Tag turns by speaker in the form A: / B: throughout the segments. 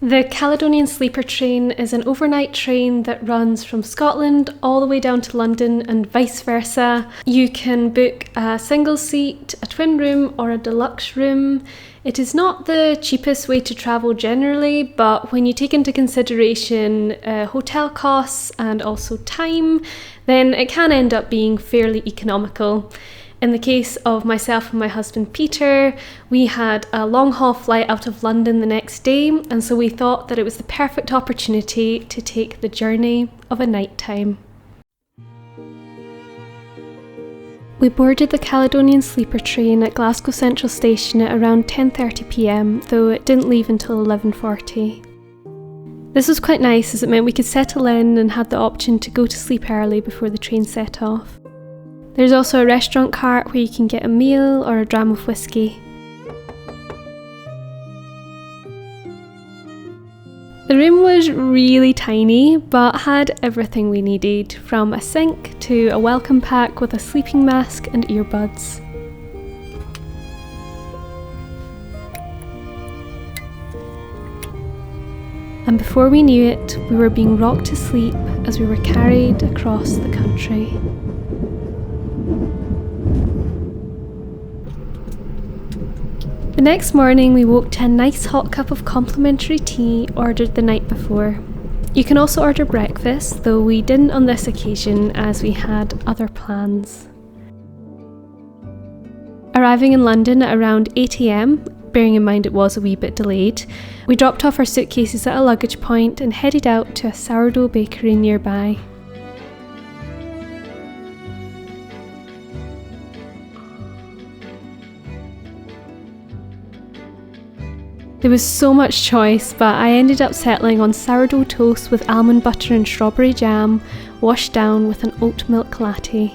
A: The Caledonian sleeper train is an overnight train that runs from Scotland all the way down to London and vice versa. You can book a single seat, a twin room or a deluxe room. It is not the cheapest way to travel generally, but when you take into consideration hotel costs and also time, then it can end up being fairly economical. In the case of myself and my husband Peter, we had a long haul flight out of London the next day, and so we thought that it was the perfect opportunity to take the journey of a night time. We boarded the Caledonian sleeper train at Glasgow Central Station at around 10:30 p.m, though it didn't leave until 11:40. This was quite nice as it meant we could settle in and had the option to go to sleep early before the train set off. There's also a restaurant cart where you can get a meal or a dram of whiskey. The room was really tiny, but had everything we needed, from a sink to a welcome pack with a sleeping mask and earbuds. And before we knew it, we were being rocked to sleep as we were carried across the country. The next morning we woke to a nice hot cup of complimentary tea ordered the night before. You can also order breakfast, though we didn't on this occasion as we had other plans. Arriving in London at around 8 a.m, bearing in mind it was a wee bit delayed, we dropped off our suitcases at a luggage point and headed out to a sourdough bakery nearby. There was so much choice, but I ended up settling on sourdough toast with almond butter and strawberry jam, washed down with an oat milk latte.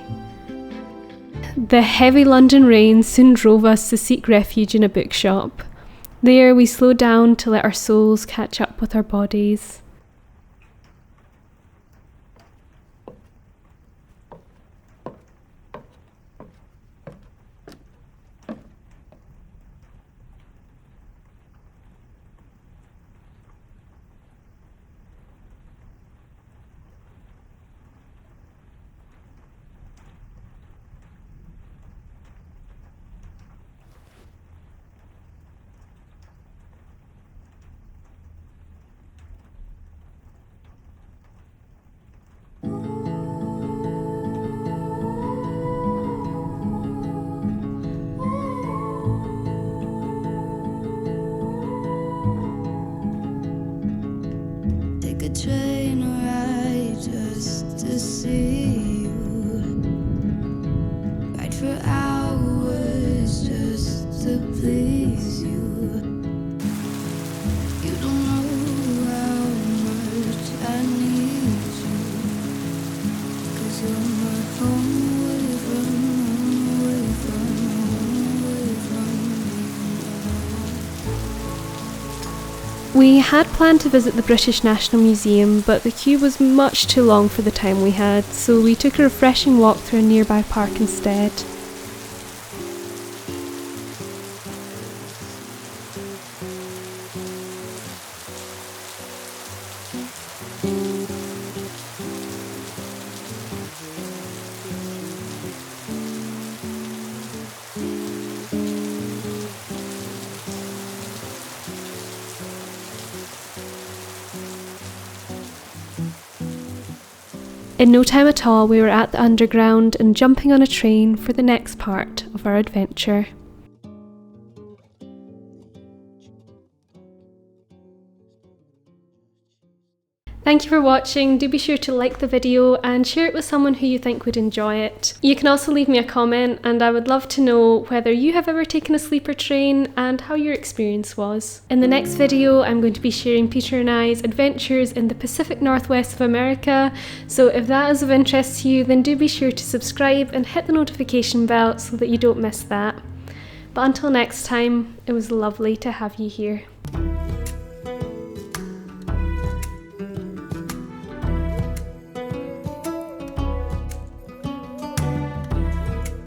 A: The heavy London rain soon drove us to seek refuge in a bookshop. There we slowed down to let our souls catch up with our bodies.
B: Train ride just to see you, ride for hours just to please you. You don't know how much I need you, 'cause you're my home away from
A: We had planned to visit the British National Museum, but the queue was much too long for the time we had, so we took a refreshing walk through a nearby park instead. In no time at all, we were at the underground and jumping on a train for the next part of our adventure. Thank you for watching. Do be sure to like the video and share it with someone who you think would enjoy it. You can also leave me a comment, and I would love to know whether you have ever taken a sleeper train and how your experience was. In the next video, I'm going to be sharing Peter and I's adventures in the Pacific Northwest of America, so if that is of interest to you, then do be sure to subscribe and hit the notification bell so that you don't miss that. But until next time, it was lovely to have you here.